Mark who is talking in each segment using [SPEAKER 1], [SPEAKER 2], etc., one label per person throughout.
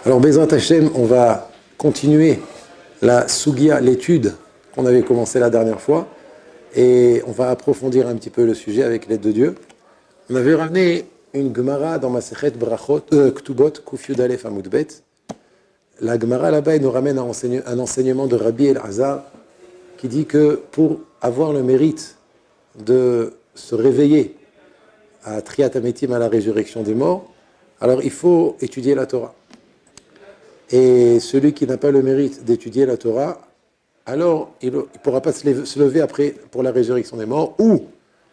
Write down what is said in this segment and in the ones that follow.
[SPEAKER 1] Alors, Bezrat Hashem, on va continuer la Sugia, l'étude qu'on avait commencé la dernière fois, et on va approfondir un petit peu le sujet avec l'aide de Dieu. On avait ramené une Gemara dans Masechet Brachot, Ktubot, Kuf Yud Aleph Amud Bet. La Gemara là-bas, elle nous ramène un enseignement de Rabbi Elazar qui dit que pour avoir le mérite de se réveiller à Triat Ametim, à la résurrection des morts, alors il faut étudier la Torah. Et celui qui n'a pas le mérite d'étudier la Torah, alors il ne pourra pas se lever après pour la résurrection des morts, ou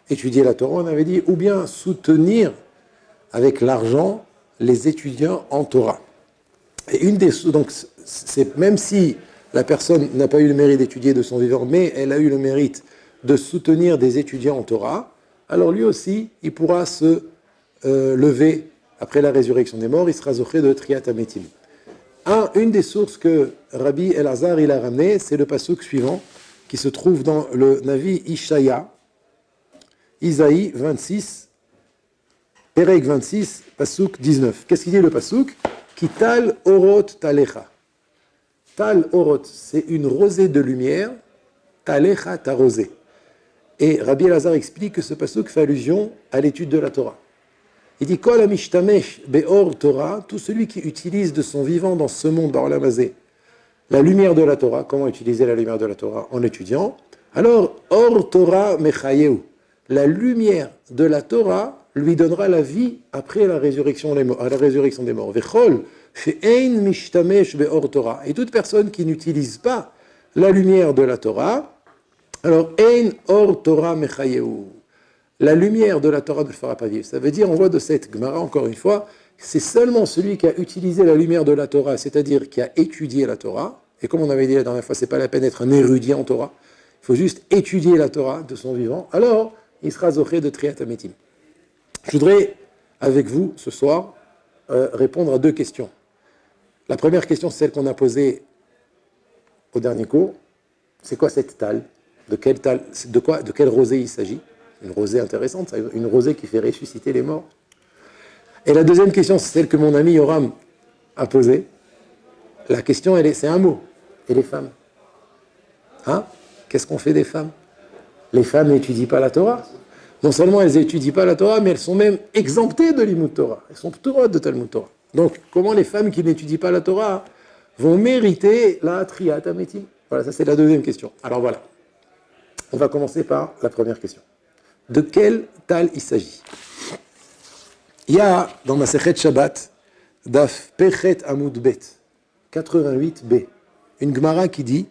[SPEAKER 1] étudier la Torah, on avait dit, ou bien soutenir avec l'argent les étudiants en Torah. Et donc c'est même si la personne n'a pas eu le mérite d'étudier de son vivant, mais elle a eu le mérite de soutenir des étudiants en Torah, alors lui aussi, il pourra se lever après la résurrection des morts, il sera zoché de Triat Ametim. Une des sources que Rabbi Elazar il a ramené, c'est le pasuk suivant, qui se trouve dans le Navi Ishaya, Isaïe 26, Perek 26, pasuk 19. Qu'est-ce qu'il dit le pasuk? Ki tal orot talecha. Tal orot, c'est une rosée de lumière, talecha ta rosée. Et Rabbi Elazar explique que ce pasuk fait allusion à l'étude de la Torah. Il dit Kol amishtamesh be'or Torah, tout celui qui utilise de son vivant dans ce monde, ba'olam hazeh, la lumière de la Torah. Comment utiliser la lumière de la Torah? En l'étudiant. Alors, or Torah mechayeu, la lumière de la Torah lui donnera la vie après la résurrection des morts. Vechol she'ein mishtamesh be'or Torah. Et toute personne qui n'utilise pas la lumière de la Torah, alors ein or Torah mechayeu. La lumière de la Torah ne le fera pas vivre. Ça veut dire, on voit de cette Gemara, encore une fois, c'est seulement celui qui a utilisé la lumière de la Torah, c'est-à-dire qui a étudié la Torah, et comme on avait dit la dernière fois, c'est pas la peine d'être un érudit en Torah, il faut juste étudier la Torah de son vivant, alors il sera zoché de Triat Ametim. Je voudrais, avec vous, ce soir, répondre à deux questions. La première question, c'est celle qu'on a posée au dernier cours. C'est quoi cette talle? De quelle rosée il s'agit? Une rosée intéressante, une rosée qui fait ressusciter les morts. Et la deuxième question, c'est celle que mon ami Yoram a posée. La question, c'est un mot. Et les femmes? Hein? Qu'est-ce qu'on fait des femmes? Les femmes n'étudient pas la Torah. Non seulement elles n'étudient pas la Torah, mais elles sont même exemptées de l'Imout Torah. Elles sont Torah de Talmud Torah. Donc, comment les femmes qui n'étudient pas la Torah vont mériter la Triat Ametim? Voilà, ça c'est la deuxième question. Alors voilà. On va commencer par la première question. De quel tal il s'agit? Il y a dans ma Masechet Shabbat, Daf Pechet Amud Bet, 88b, une Gemara qui dit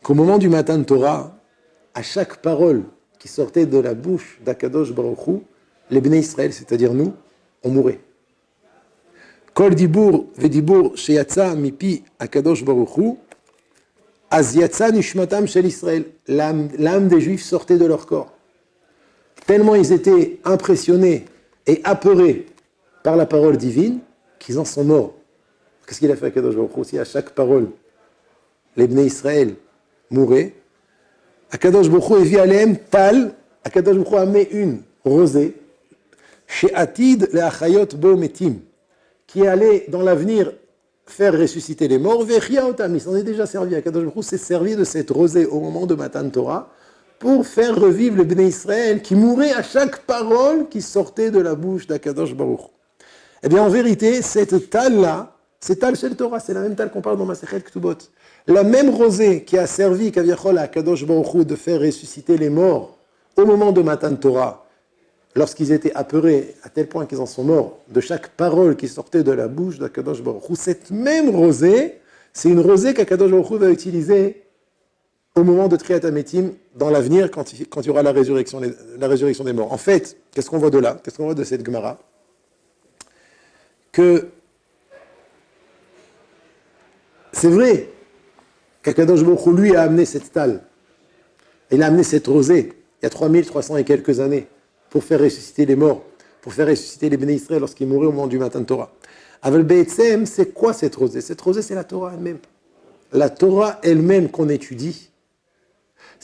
[SPEAKER 1] qu'au moment du matin de Torah, à chaque parole qui sortait de la bouche d'Akadosh Baruch Hu, les Bnei Israël, c'est-à-dire nous, on mourait. Kol dibur vedibur sheyatsa mipi Akadosh Baruch Hu, az yatsa nishmatam shel Israël, l'âme des Juifs sortait de leur corps. Tellement ils étaient impressionnés et apeurés par la parole divine qu'ils en sont morts. Qu'est-ce qu'il a fait à Akadosh Baruch Hu? Si à chaque parole, les Bnei Israël mouraient, Akadosh Baruch Hu vit alehem tal, Akadosh Baruch Hu a mis une rosée, chez Atid le Achayot Bo Metim, qui allait dans l'avenir faire ressusciter les morts, Vechia Otam, il s'en est déjà servi. Akadosh Baruch Hu s'est servi de cette rosée au moment de Matan Torah, pour faire revivre le Bnei Israël qui mourait à chaque parole qui sortait de la bouche d'Akadosh Baruch. Eh bien, en vérité, cette talle-là, c'est talle chez le Torah, c'est la même talle qu'on parle dans Masechet Ktubot. La même rosée qui a servi Kaviachol à Akadosh Baruch Hu de faire ressusciter les morts au moment de Matan Torah, lorsqu'ils étaient apeurés à tel point qu'ils en sont morts de chaque parole qui sortait de la bouche d'Akadosh Baruch Hu, cette même rosée, c'est une rosée qu'Akadosh Baruch Hu va utiliser au moment de Triat Ametim, dans l'avenir, quand il y aura la résurrection des morts. En fait, qu'est-ce qu'on voit de là? Qu'est-ce qu'on voit de cette Gemara? Que c'est vrai qu'Akadosh Baruch Hu, lui, a amené cette talle. Il a amené cette rosée, il y a 3300 et quelques années, pour faire ressusciter les morts, pour faire ressusciter les Bnei Israël lorsqu'ils mouraient au moment du matin de Torah. Aval Be'etzem, c'est quoi cette rosée? Cette rosée, c'est la Torah elle-même. La Torah elle-même qu'on étudie,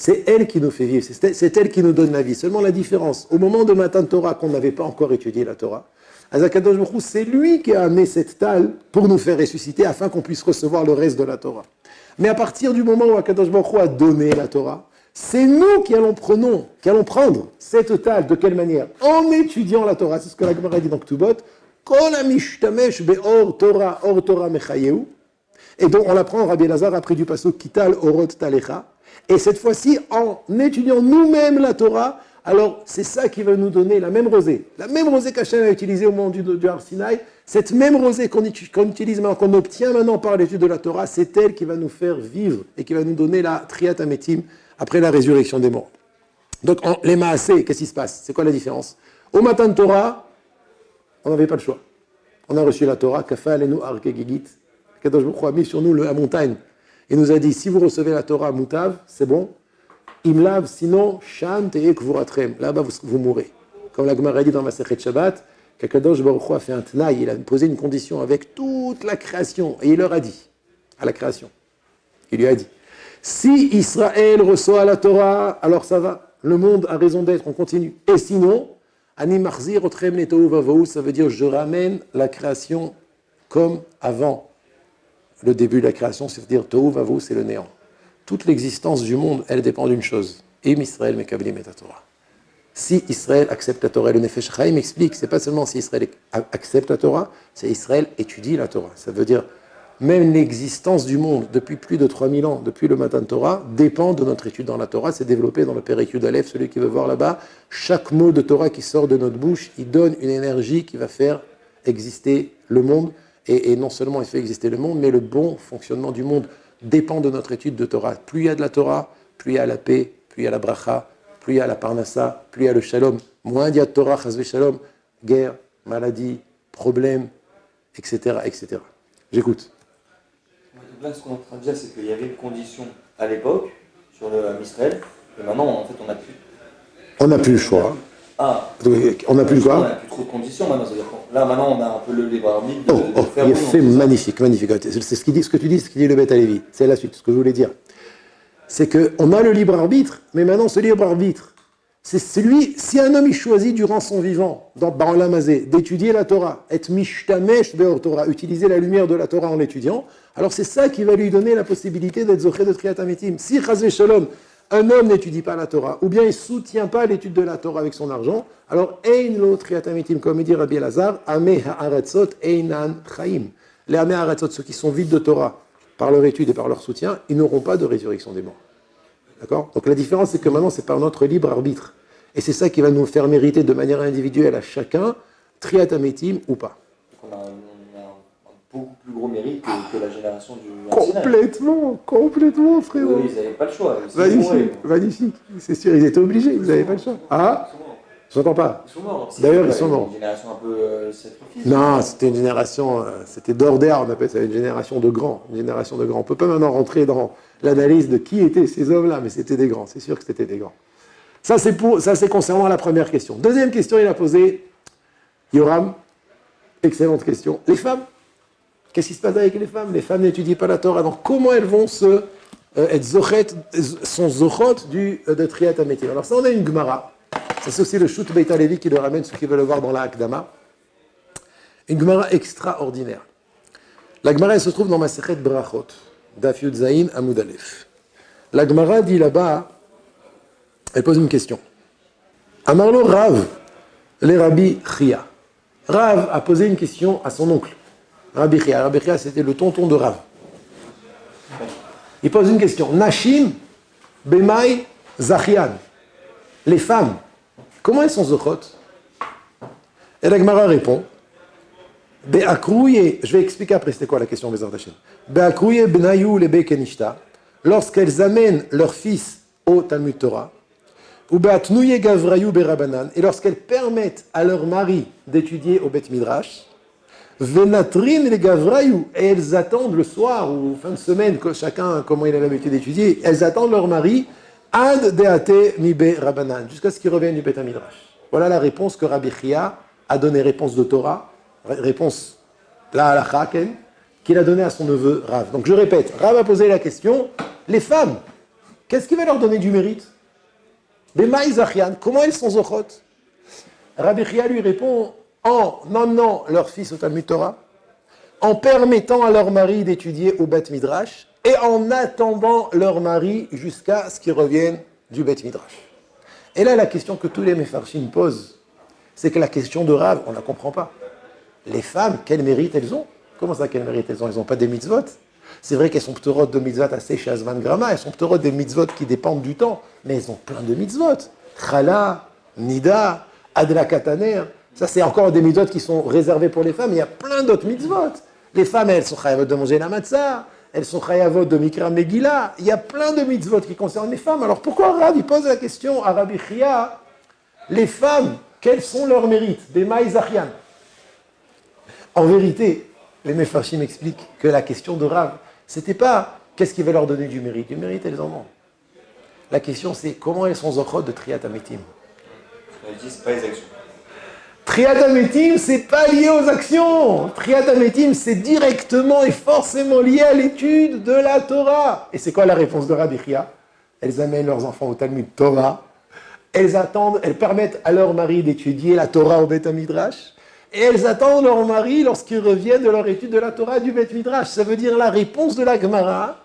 [SPEAKER 1] c'est elle qui nous fait vivre, c'est elle qui nous donne la vie. Seulement la différence, au moment de Matan Torah, qu'on n'avait pas encore étudié la Torah, Azakadosh Baruch Hu, c'est lui qui a amené cette talle pour nous faire ressusciter afin qu'on puisse recevoir le reste de la Torah. Mais à partir du moment où Akadosh Baruch Hu a donné la Torah, c'est nous qui allons prendre cette talle. De quelle manière? En étudiant la Torah. C'est ce que la Gemara dit dans Ktubot. Kol hamishtamesh be'or Torah mechayeu. Et donc on l'apprend, Rabbi Elazar a pris du pasuk Kital Orot Talecha. Et cette fois-ci, en étudiant nous-mêmes la Torah, alors c'est ça qui va nous donner la même rosée. La même rosée qu'Hachem a utilisée au moment du Har Sinaï, cette même rosée qu'on utilise maintenant, qu'on obtient maintenant par l'étude de la Torah, c'est elle qui va nous faire vivre et qui va nous donner la Triat Ametim après la résurrection des morts. Donc les Maasé, qu'est-ce qui se passe? C'est quoi la différence? Au matin de Torah, on n'avait pas le choix. On a reçu la Torah, Kafa Alenu Arke Gigit. Kadosh Baruch Hu a mis sur nous la montagne. Il nous a dit, si vous recevez la Torah Moutav, c'est bon. Imlav, sinon, Sham Te'ek Vuratrem. Là-bas, vous mourrez. Comme la Gemara dit dans Masechet Shabbat, Kadosh Baruch Hu a fait un Tnaï, il a posé une condition avec toute la création. Et il leur a dit, à la création, il lui a dit, si Israël reçoit la Torah, alors ça va. Le monde a raison d'être, on continue. Et sinon, Ani Marzir Otrem Netohu Vavou, ça veut dire je ramène la création comme avant. Le début de la création, c'est-à-dire Tohu Vavou, c'est le néant. Toute l'existence du monde, elle dépend d'une chose. Im Israël mekablim et Torah. Si Israël accepte la Torah, le Nefesh Chaim explique, c'est pas seulement si Israël accepte la Torah, c'est Israël étudie la Torah. Ça veut dire, même l'existence du monde, depuis plus de 3000 ans, depuis le matin de Torah, dépend de notre étude dans la Torah. C'est développé dans le Pérek Yud Aleph, celui qui veut voir là-bas. Chaque mot de Torah qui sort de notre bouche, il donne une énergie qui va faire exister le monde. Et non seulement il fait exister le monde, mais le bon fonctionnement du monde dépend de notre étude de Torah. Plus il y a de la Torah, plus il y a la paix, plus il y a la bracha, plus il y a la parnassa, plus il y a le shalom. Moins il y a de Torah, chas v'shalom, guerre, maladie, problèmes, etc., etc. J'écoute.
[SPEAKER 2] Là, ce qu'on est en train de dire, c'est qu'il y avait une condition à l'époque sur le Israël, et maintenant, en fait, on n'a plus.
[SPEAKER 1] On n'a plus le choix.
[SPEAKER 2] Ah,
[SPEAKER 1] on n'a plus le choix.
[SPEAKER 2] On n'a plus trop de conditions maintenant. Là, maintenant, on a un peu le libre arbitre de faire.
[SPEAKER 1] Il fait magnifique, magnifique. C'est ce qu'il dit, ce que tu dis, ce qu'il dit le Beth Alevi. C'est la suite, ce que je voulais dire. C'est qu'on a le libre arbitre, mais maintenant, ce libre arbitre, c'est celui, si un homme il choisit durant son vivant, dans Ba'olam Hazé, d'étudier la Torah, être mishtamesh be'or Torah, utiliser la lumière de la Torah en l'étudiant, alors c'est ça qui va lui donner la possibilité d'être zoché de Triat Ametim. Si chas v'shalom, un homme n'étudie pas la Torah, ou bien il ne soutient pas l'étude de la Torah avec son argent, alors ein lo Triat Ametim, comme dit Rabbi Elazar, ameh ha'aratzot einan chaim. Les ameh ha'aratzot, ceux qui sont vides de Torah, par leur étude et par leur soutien, ils n'auront pas de résurrection des morts. D'accord? Donc la différence, c'est que maintenant, c'est par notre libre arbitre. Et c'est ça qui va nous faire mériter de manière individuelle à chacun, Triat Ametim ou pas.
[SPEAKER 2] Donc on a un beaucoup plus gros mérite que la génération du
[SPEAKER 1] Complètement, frérot.
[SPEAKER 2] Oui, ils n'avaient pas le choix.
[SPEAKER 1] Magnifique. C'est sûr, ils étaient obligés, ils n'avaient pas le choix. Ah? Je n'entends pas.
[SPEAKER 2] Ils sont morts.
[SPEAKER 1] D'ailleurs, ils sont morts.
[SPEAKER 2] Une génération un peu sacrifice.
[SPEAKER 1] Non, c'était une génération, c'était d'ordre, on appelle ça une génération de grands. Une génération de grands. On ne peut pas maintenant rentrer dans l'analyse de qui étaient ces hommes-là, mais c'était des grands. C'est sûr que c'était des grands. Ça, c'est concernant la première question. Deuxième question, il a posé, Yoram, excellente question. Les femmes, qu'est-ce qui se passe avec les femmes? Les femmes n'étudient pas la Torah, donc comment elles vont être zochot de Triat Ametim? Alors ça, on a une Gemara. Ça, c'est aussi le Shut Beit Halevi qui le ramène, ceux qui veulent le voir dans la Hakdama. Une Gemara extraordinaire. La Gemara, elle se trouve dans Masechet Brachot, Daf Yud Zayin Amud Aleph. La Gemara dit là-bas, elle pose une question. Amarlo Rav, les Rabbi Chia. Rav a posé une question à son oncle. Rabbi Chia. Rabbi Chia, c'était le tonton de Rav. Il pose une question. Nashim, Bemai, Zachian. Les femmes, comment elles sont zochot? Et la Gemara répond. Be'akrouye, je vais expliquer après c'était quoi la question, Bezrat Hashem. Be'akrouye benayu lebe kenishta. Lorsqu'elles amènent leur fils au Talmud Torah. Ou be'atnouye gavrayu berabanan. Et lorsqu'elles permettent à leur mari d'étudier au Bet Midrash. Venatrin les gavrayu. Et elles attendent le soir ou fin de semaine, chacun comment il a l'habitude d'étudier, elles attendent leur mari. Ad deate mibe rabanan. Jusqu'à ce qu'ils reviennent du Bet Midrash. Voilà la réponse que Rabbi Chia a donnée, réponse de Torah. Réponse, la halakha, qu'il a donnée à son neveu Rav. Donc je répète, Rav a posé la question, les femmes, qu'est-ce qui va leur donner du mérite? Des maïs achian, comment elles sont zochot? Rabbi Chia lui répond, en emmenant leur fils au Talmud Torah, en permettant à leur mari d'étudier au Beth Midrash et en attendant leur mari jusqu'à ce qu'ils reviennent du Beth Midrash. Et là, la question que tous les Mefarshim posent, c'est que la question de Rav, on ne la comprend pas. Les femmes, quel mérite elles ont? Comment ça, quel mérite elles ont? Elles n'ont pas des mitzvot. C'est vrai qu'elles sont pteurot de mitzvot assez chez Azman Grama, elles sont pteurot des mitzvot qui dépendent du temps, mais elles ont plein de mitzvot. Chala, Nida, Adla Kataner, ça c'est encore des mitzvot qui sont réservés pour les femmes, il y a plein d'autres mitzvot. Les femmes, elles sont chayavot de manger la matzah, elles sont chayavot de Mikra Megillah, il y a plein de mitzvot qui concernent les femmes. Alors pourquoi Rav, il pose la question à Rabbi Chia, les femmes, quels sont leurs mérites? Bema Zachian. En vérité, les Mefarshim expliquent que la question de Rav, c'était pas qu'est-ce qui va leur donner du mérite. Du mérite, elles en ont. La question, c'est comment elles sont zochot de Triat Ametim.
[SPEAKER 2] Elle dit, c'est pas les actions.
[SPEAKER 1] Triat Ametim, c'est pas lié aux actions. Triat Ametim, c'est directement et forcément lié à l'étude de la Torah. Et c'est quoi la réponse de Rabbi Chia? Elles amènent leurs enfants au Talmud Torah. Elles attendent, elles permettent à leur mari d'étudier la Torah au Beth Midrash. Et elles attendent leur mari lorsqu'ils reviennent de leur étude de la Torah du Beth Midrash. Ça veut dire la réponse de la Gemara,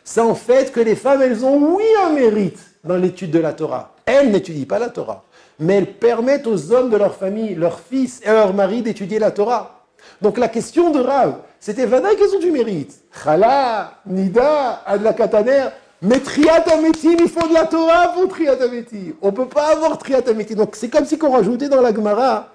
[SPEAKER 1] c'est en fait que les femmes, elles ont oui un mérite dans l'étude de la Torah. Elles n'étudient pas la Torah, mais elles permettent aux hommes de leur famille, leurs fils et leurs maris d'étudier la Torah. Donc la question de Rav, c'était Vadaï qu'elles ont du mérite. Chala, Nida, Adla Kataner, mais Triat Ametim, il faut de la Torah pour Triat Ametim. On ne peut pas avoir Triat Ametim. Donc c'est comme si on rajoutait dans la Gemara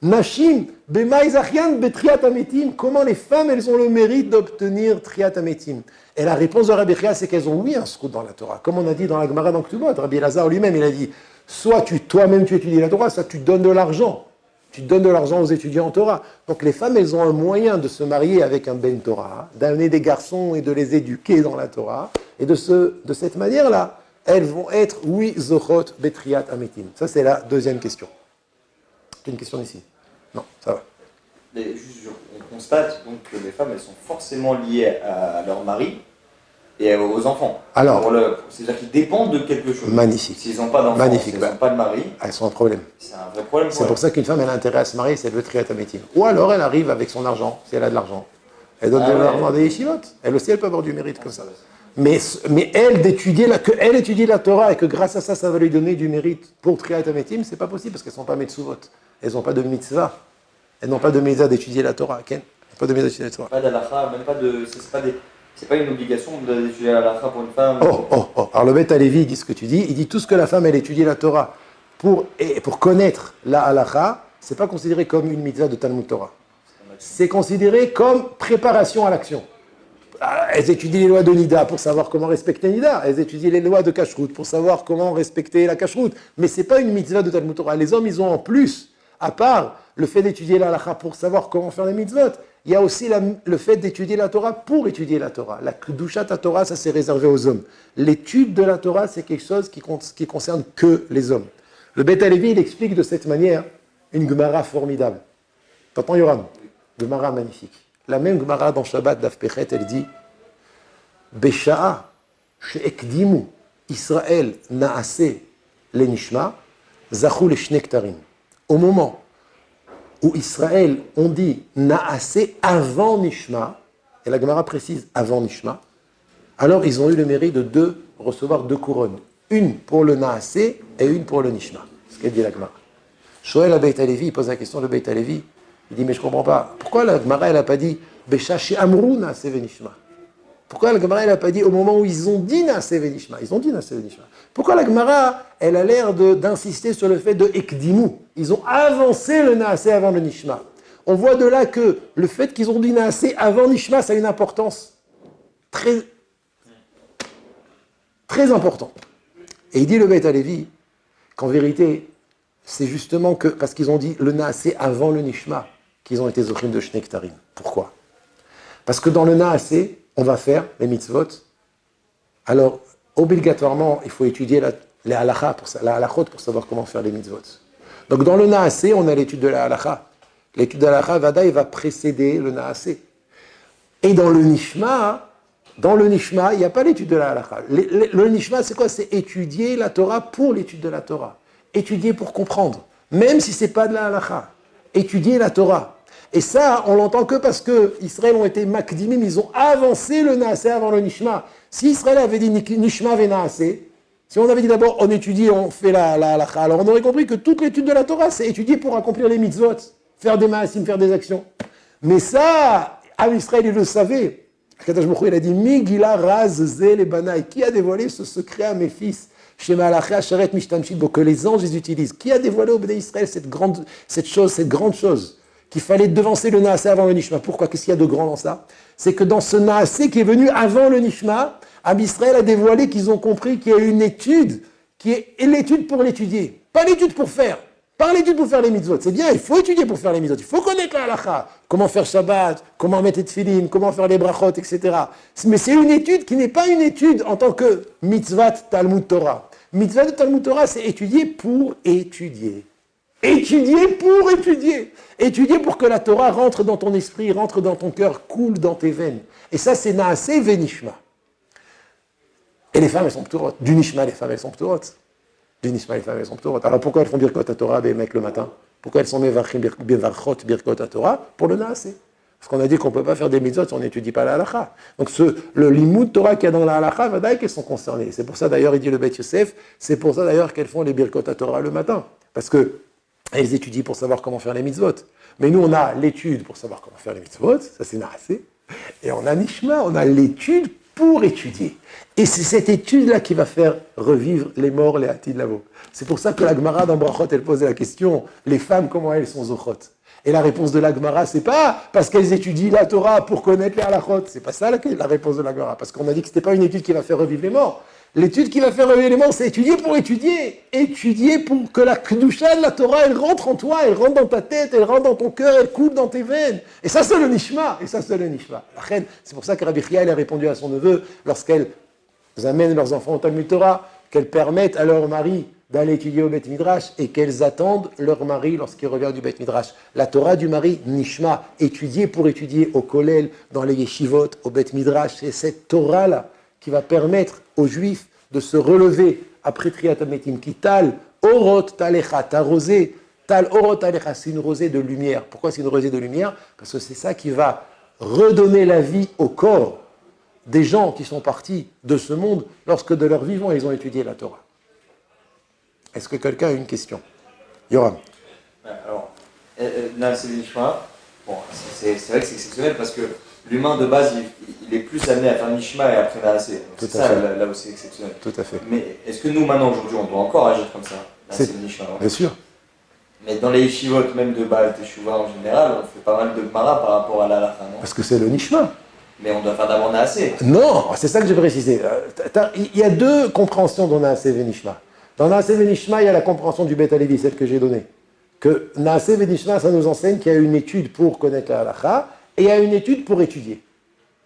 [SPEAKER 1] Nashim, Bema Zachian, Betriat Ametim. Comment les femmes, elles ont le mérite d'obtenir Triat Ametim? Et la réponse de Rabbi Chia, c'est qu'elles ont oui un srout dans la Torah. Comme on a dit dans la Gemara dans Ktubot, Rabbi Elazar lui-même, il a dit, soit toi-même tu étudies la Torah, soit tu donnes de l'argent. Tu donnes de l'argent aux étudiants en Torah. Donc les femmes, elles ont un moyen de se marier avec un Ben Torah, d'amener des garçons et de les éduquer dans la Torah. Et de cette manière-là, elles vont être, oui, Zochot, Betriat Ametim. Ça, c'est la deuxième question. C'est une question ici. Non, ça va.
[SPEAKER 2] Mais juste, on constate donc que les femmes, elles sont forcément liées à leur mari et aux enfants.
[SPEAKER 1] Alors,
[SPEAKER 2] c'est-à-dire qu'ils dépendent de quelque chose.
[SPEAKER 1] Magnifique.
[SPEAKER 2] S'ils n'ont pas d'enfants, s'ils n'ont pas de mari,
[SPEAKER 1] elles sont un problème.
[SPEAKER 2] C'est un vrai problème.
[SPEAKER 1] C'est pour ça qu'une femme, elle a intérêt à se marier, c'est le Triat Ametim. Ou alors, elle arrive avec son argent, si elle a de l'argent. Elle donne de l'argent à des yeshivot. Elle aussi, elle peut avoir du mérite comme ça. Mais elle, qu'elle étudie la Torah et que grâce à ça, ça va lui donner du mérite pour Triat Ametim, c'est pas possible parce qu'elles ne sont pas Metsuvot. Elles n'ont pas de mitzvah. Elles n'ont pas de mitzvah d'étudier la Torah. Ken, pas de mitzvah d'étudier la Torah.
[SPEAKER 2] Pas d'halakha, même pas de. C'est pas une obligation d'étudier la halakha pour une femme.
[SPEAKER 1] Oh. Alors le Beth Alevi dit ce que tu dis. Il dit tout ce que la femme, elle étudie la Torah pour connaître la halakha, c'est pas considéré comme une mitzvah de Talmud Torah. C'est considéré comme préparation à l'action. Elles étudient les lois de Nida pour savoir comment respecter Nida. Elles étudient les lois de Kashrut pour savoir comment respecter la Kashrut. Mais ce n'est pas une mitzvah de Talmud Torah. Les hommes, ils ont en plus, à part le fait d'étudier la halakha pour savoir comment faire les mitzvot, il y a aussi le fait d'étudier la Torah pour étudier la Torah. La Kedushat Torah, ça c'est réservé aux hommes. L'étude de la Torah, c'est quelque chose qui concerne que les hommes. Le Beth Alevi, il explique de cette manière une Gemara formidable. T'entends, Yoram? Gemara magnifique. La même Gemara dans Shabbat d'Af Pechet, elle dit Besha'a she'ekdimu Israël na'ase lenishma zachu leshne ktarim. Au moment où Israël on dit na'ase avant nishma, et la Gemara précise avant nishma, alors ils ont eu le mérite de recevoir deux couronnes. Une pour le na'ase et une pour le nishma. C'est ce qu'elle dit la Gemara. Shoel à Beit Halevi, il pose la question de Beit Halevi. Il dit, mais je ne comprends pas. Pourquoi la Gemara, elle n'a pas dit Beshashi Amrou Naase Venishma? Pourquoi la Gemara, elle n'a pas dit au moment où ils ont dit Naase Venishma? Ils ont dit Naase Venishma. Pourquoi la Gemara, elle a l'air d'insister sur le fait de Ekdimu? Ils ont avancé le Naase avant le Nishma. On voit de là que le fait qu'ils ont dit Naase avant Nishma, ça a une importance très, très importante. Et il dit le Beit Halevi qu'en vérité, c'est justement que, parce qu'ils ont dit le Naase avant le Nishma, qu'ils ont été zochim de Shnei Ktarim. Pourquoi? Parce que dans le Naase, on va faire les mitzvot. Alors, obligatoirement, il faut étudier les halachot pour savoir comment faire les mitzvot. Donc, dans le Naase, on a l'étude de la halakha. L'étude de la halakha, Vadaï, va précéder le Naase. Et dans le Nishma, il n'y a pas l'étude de la halakha. Le Nishma, c'est quoi? C'est étudier la Torah pour l'étude de la Torah. Étudier pour comprendre, même si ce n'est pas de la halakha. étudier la Torah. Et ça, on l'entend que parce que Israël ont été makdimim, ils ont avancé le naasé avant le nishma. Si Israël avait dit nishma ve naasé, si on avait dit d'abord on étudie, on fait la halakha, alors on aurait compris que toute l'étude de la Torah, c'est étudier pour accomplir les mitzvot, faire des maasim, faire des actions. Mais ça, Am Israël, il le savait. Kadosh Baruch Hu, il a dit Migila raz ze le banaï. Qui a dévoilé ce secret à mes fils? Chez Malaché Asharet Mishtamshit, que les anges les utilisent. Qui a dévoilé au Bnei Israël cette grande chose qu'il fallait devancer le naasé avant le nishma? Pourquoi? Qu'est-ce qu'il y a de grand dans ça? C'est que dans ce naasé qui est venu avant le nishma, Am Israël a dévoilé qu'ils ont compris qu'il y a une étude qui est l'étude pour l'étudier, pas l'étude pour faire. Pas l'étude pour faire les mitzvot, c'est bien, il faut étudier pour faire les mitzvot, il faut connaître la halakha, comment faire Shabbat, comment mettre les tefillin, comment faire les brachot, etc. Mais c'est une étude qui n'est pas une étude en tant que mitzvah Talmud Torah. Mitzvah de Talmud Torah, c'est étudier pour étudier. Étudier pour étudier. Étudier pour que la Torah rentre dans ton esprit, rentre dans ton cœur, coule dans tes veines. Et ça, c'est naasé venishma. Et les femmes, elles sont p'turot. Du nishma, les femmes, elles sont p'turot. Du nishma, les femmes, elles sont p'turot. Alors pourquoi elles font birkot à Torah, les mecs, le matin? Pourquoi elles sont mevarchim bevarchot birkot à Torah? Pour le naasé. Parce qu'on a dit qu'on ne peut pas faire des mitzvot si on n'étudie pas la halakha. Donc le limud Torah qu'il y a dans la halakha, vadaï qu'elles sont concernées. C'est pour ça d'ailleurs, il dit le Beit Yosef, c'est pour ça d'ailleurs qu'elles font les birkot à Torah le matin. Parce qu'elles étudient pour savoir comment faire les mitzvot. Mais nous, on a l'étude pour savoir comment faire les mitzvot, ça c'est naasé. Et on a nishma, on a l'étude pour étudier. Et c'est cette étude-là qui va faire revivre les morts, les hatid lavo. C'est pour ça que la Gemara dans Brachot, elle posait la question, les femmes, comment elles sont zochot? Et la réponse de la Gemara, c'est pas parce qu'elles étudient la Torah pour connaître les halachot. C'est pas ça la réponse de la Gemara. Parce qu'on a dit que c'était pas une étude qui va faire revivre les morts. L'étude qui va faire revivre les morts, c'est étudier pour étudier. Étudier pour que la kedusha de la Torah, elle rentre en toi, elle rentre dans ta tête, elle rentre dans ton cœur, elle coule dans tes veines. Et ça, c'est le nishma. C'est pour ça que Rabbi Chia, elle a répondu à son neveu, lorsqu'elles amènent leurs enfants au Talmud Torah, qu'elles permettent à leur mari d'aller étudier au Beth Midrash et qu'elles attendent leur mari lorsqu'il revient du Beth Midrash. La Torah du mari, nishma, étudier pour étudier au Kollel, dans les yeshivot, au Beth Midrash, c'est cette Torah-là qui va permettre aux Juifs de se relever après Triat HaMetim, qui tal orot talecha, ta rosée, tal orot talecha, c'est une rosée de lumière. Pourquoi c'est une rosée de lumière? Parce que c'est ça qui va redonner la vie au corps des gens qui sont partis de ce monde lorsque de leur vivant ils ont étudié la Torah. Est-ce que quelqu'un a une question? Yoram.
[SPEAKER 2] Alors, Naasé Nishma, bon, c'est vrai que c'est exceptionnel parce que l'humain de base, il est plus amené à faire Nishma et après Naasé. C'est ça là où c'est exceptionnel.
[SPEAKER 1] Tout à fait.
[SPEAKER 2] Mais est-ce que nous, maintenant, aujourd'hui, on doit encore agir comme ça? Naasé Nishma.
[SPEAKER 1] Bien sûr.
[SPEAKER 2] Mais dans les yeshivot, même de Baal Teshuva en général, on fait pas mal de Gemara par rapport à l'halakha, non?
[SPEAKER 1] Parce que c'est le Nishma.
[SPEAKER 2] Mais on doit faire d'abord Naasé.
[SPEAKER 1] Non, c'est ça que j'ai précisé. Il y a deux compréhensions dans Naasé Venishma. Dans Naasé Venishma, il y a la compréhension du Beth Alevi, celle que j'ai donnée. Que Naasé Venishma, ça nous enseigne qu'il y a une étude pour connaître la halakha et il y a une étude pour étudier.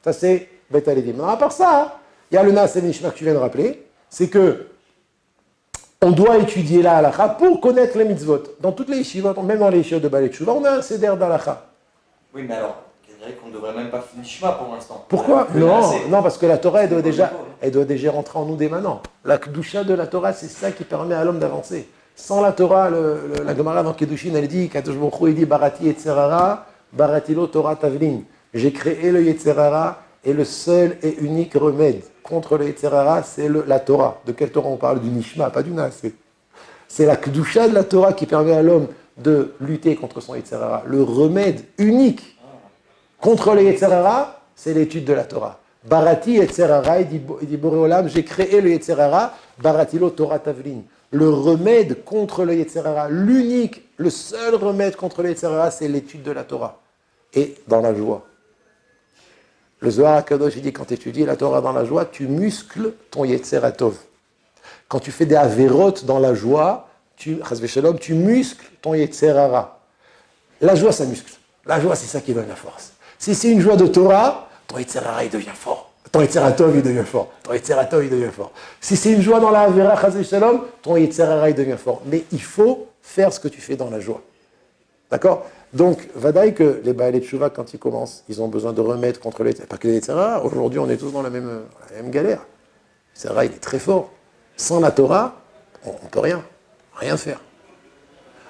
[SPEAKER 1] Ça, c'est Beth Alevi. Mais à part ça, il y a le Naasé Venishma que tu viens de rappeler, c'est que on doit étudier la halakha pour connaître les mitzvot. Dans toutes les yeshivot, même dans les yeshivot de Baalei Teshuva, on a un seder d'halakha.
[SPEAKER 2] Oui, mais alors, je dirais qu'on ne devrait même pas faire Nishma pour l'instant.
[SPEAKER 1] Pourquoi? Non, parce que la Torah, elle doit déjà rentrer en nous dès maintenant. La Kedusha de la Torah, c'est ça qui permet à l'homme d'avancer. Sans la Torah, la Gemara dans Kedushin, elle dit, Kadosh Baruch Hu, il dit, Barati Yetzerara, Baratilo Torah Tavlin. J'ai créé le Yetzerara et le seul et unique remède contre le Yetzerara, c'est la Torah. De quelle Torah on parle? Du Nishma, pas du Naasé. C'est la Kedusha de la Torah qui permet à l'homme de lutter contre son Yetzerara. Le remède unique contre le Yetzerara, c'est l'étude de la Torah. Barati Yetzerara, il dit Boréolam, j'ai créé le Yetzerara, Baratilo Torah Tavlin. Le remède contre le Yetzerara, l'unique, le seul remède contre le Yetzerara, c'est l'étude de la Torah. Et dans la joie. Le Zohar HaKadosh, il dit, quand tu étudies la Torah dans la joie, tu muscles ton Yetzeratov. Quand tu fais des avérotes dans la joie, tu muscles ton Yetzerara. La joie, ça muscle. La joie, c'est ça qui donne la force. Si c'est une joie de Torah, ton Yetzerara, il devient fort. Ton Yetzeratov, il devient fort. Ton Yetzeratov, il devient fort. Si c'est une joie dans la Avera, ton Yetzerara, il devient fort. Mais il faut faire ce que tu fais dans la joie. D'accord? Donc, vadaï que les Baalei Teshuva, quand ils commencent, ils ont besoin de remettre contre les... Pas que les Yetzerara, aujourd'hui, on est tous dans la même galère. Le Yetzerara, il est très fort. Sans la Torah, on ne peut rien faire.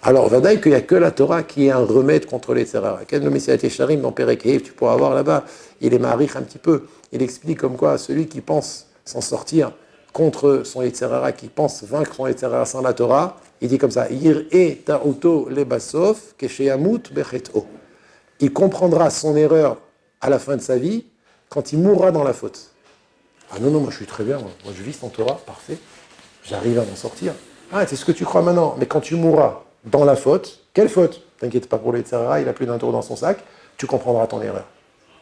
[SPEAKER 1] Alors, vadaï qu'il n'y a que la Torah qui est un remède contre les Tzerara. Quel le Messiah Tesharim dans Perek Heiv, tu pourras voir là-bas, il est marich un petit peu. Il explique comme quoi celui qui pense s'en sortir contre son Yetzerara, qui pense vaincre son Yetzerara sans la Torah, il dit comme ça, Yir'e ta'uto lebasof kesheyamut bechet'o. Il comprendra son erreur à la fin de sa vie quand il mourra dans la faute. Ah non, moi je suis très bien, moi je vis sans Torah, parfait, j'arrive à m'en sortir. Ah, c'est ce que tu crois maintenant, mais quand tu mourras dans la faute, quelle faute? T'inquiète pas pour les Yetzerara, il a plus d'un tour dans son sac, tu comprendras ton erreur.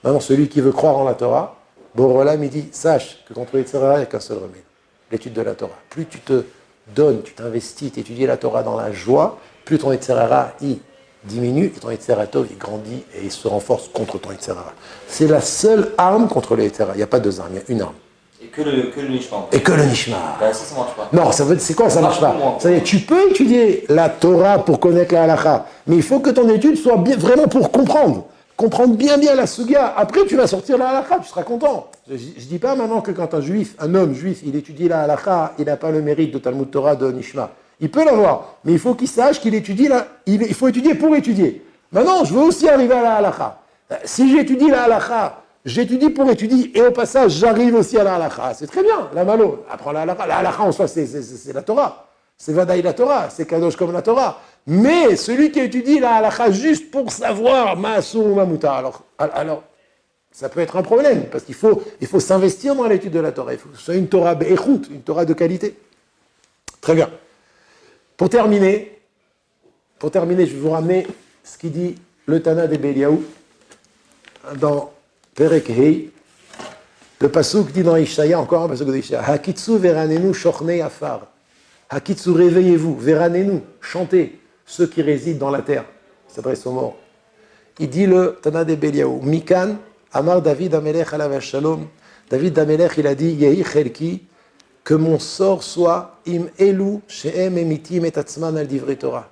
[SPEAKER 1] Maintenant, celui qui veut croire en la Torah, Borolam, il dit, sache que contre les Yetzerara, il n'y a qu'un seul remède, l'étude de la Torah. Plus tu te donnes, tu t'investis, tu étudies la Torah dans la joie, plus ton Yetzerara, il diminue, et ton Yetzerara Tov, il grandit et il se renforce contre ton Yetzerara. C'est la seule arme contre les Yetzerara. Il n'y a pas deux armes, il y a une arme.
[SPEAKER 2] Et que le Nishma.
[SPEAKER 1] Et que le Nishma.
[SPEAKER 2] Ben, ça marche pas.
[SPEAKER 1] Non, c'est quoi ça marche pas? Ça veut dire, tu peux étudier la Torah pour connaître la halakha, mais il faut que ton étude soit bien, vraiment pour comprendre. Comprendre bien la sugia. Après, tu vas sortir la halakha, tu seras content. Je ne dis pas maintenant que quand un homme juif, il étudie la halakha, il n'a pas le mérite de Talmud Torah de Nishma. Il peut l'avoir, mais il faut qu'il sache qu'il étudie il faut étudier pour étudier. Maintenant, je veux aussi arriver à la halakha. Si j'étudie la halakha, j'étudie pour étudier, et au passage, j'arrive aussi à la halakha. C'est très bien, la malo. Apprends la halakha. La halakha en soi, c'est la Torah. C'est Vadaï la Torah, c'est Kadosh comme la Torah. Mais celui qui étudie la halakha juste pour savoir Ma'asur ou Mamuta, alors ça peut être un problème, parce qu'il faut s'investir dans l'étude de la Torah. Il faut que ce soit une Torah be'echut, une Torah de qualité. Très bien. Pour terminer, je vais vous ramener ce qu'il dit le Tana de Beliaou dans Perek Hei. Le pasuk dit dans Ishaya, encore un pasuk de Ishaya, Hakitsu veranenu shochnei afar. Hakitsu, réveillez-vous, veranenu, chantez, ceux qui résident dans la terre. Il s'adresse aux morts. Il dit le Tana de Beliaou, Mikan, Amar David Amelech alav shalom. David Amelech, il a dit, Yehi chelki, que mon sort soit im elu she'em emitim et atzman al divrei Torah,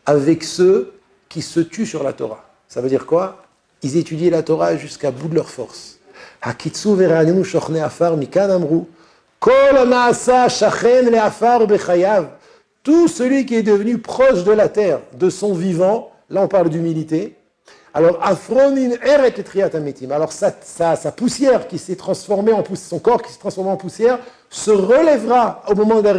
[SPEAKER 1] avec ceux qui se tuent sur la Torah. Ça veut dire quoi? Ils étudient la Torah jusqu'à bout de leur force. Hakitsu veranenu shochnei afar mikan amru. Kol ma'asa shachen le'afar bechayav. Tout celui qui est devenu proche de la terre, de son vivant, là on parle d'humilité. Alors, afronin eret etriat ametim. Alors, sa poussière qui s'est transformée en poussière, son corps qui s'est transformé en poussière, se relèvera au moment de la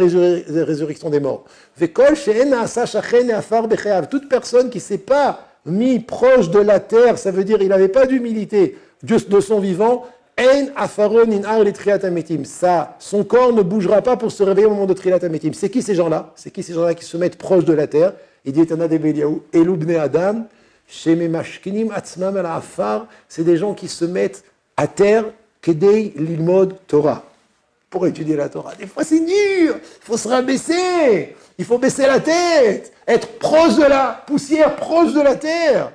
[SPEAKER 1] résurrection des morts. Vekol she'en na'asa shachen le'afar bechayav. Toute personne qui ne s'est pas mis proche de la terre, ça veut dire il n'avait pas d'humilité de son vivant, ein afaron in ar letriat ametim. Ça, son corps ne bougera pas pour se réveiller au moment de triat ametim. C'est qui ces gens-là? C'est qui ces gens-là qui se mettent proches de la terre? Il dit Tana de Beliaou, Elu bnei Adam, shememashkinim atzmam al afar. C'est des gens qui se mettent à terre, kedei lilmod Torah, pour étudier la Torah. Des fois c'est dur, il faut se rabaisser, il faut baisser la tête, être proche de la poussière, proche de la terre.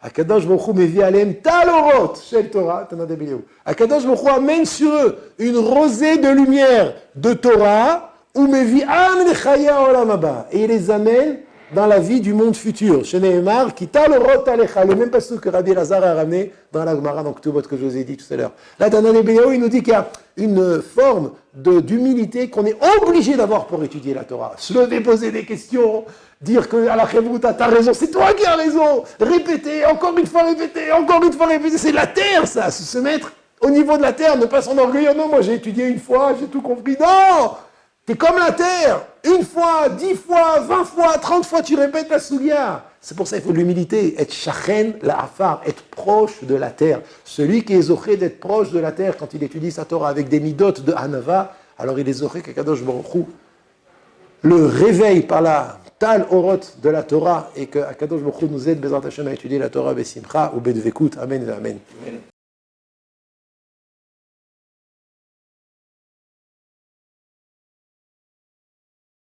[SPEAKER 1] Akadosh Baruch Hu mevi alem talorot shel Torah, Tana de Beliaou. Akadosh Baruch Hu amène sur eux une rosée de lumière de Torah, ou mevi am lechaya olam haba, et il les amène dans la vie du monde futur. Chez Nehemar, qui talorot alecha, le même passage que Rabbi Lazar a ramené dans la Gemara, dans Ketubot que je vous ai dit tout à l'heure. Là, Tana de Beliaou, il nous dit qu'il y a une forme d'humilité qu'on est obligé d'avoir pour étudier la Torah. Se lever, poser des questions, dire que à la Chevruta, t'as raison, c'est toi qui as raison. Répéter, encore une fois répéter, c'est la terre, ça. Se mettre au niveau de la terre, ne pas s'enorgueillir. Non, moi j'ai étudié une fois, j'ai tout compris. Non, t'es comme la terre. Une fois, 10 fois, 20 fois, 30 fois, tu répètes la soulia. C'est pour ça qu'il faut de l'humilité, être shachen la afar, être proche de la terre. Celui qui est zoché d'être proche de la terre quand il étudie sa Torah avec des midot de Hanava, alors il est zoché qu'Akadosh Baruch Hu le réveille par la tal orot de la Torah et que Akadosh Baruch Hu nous aide Bezrat Hashem à étudier la Torah besimcha ou bedvekut. Amen et amen.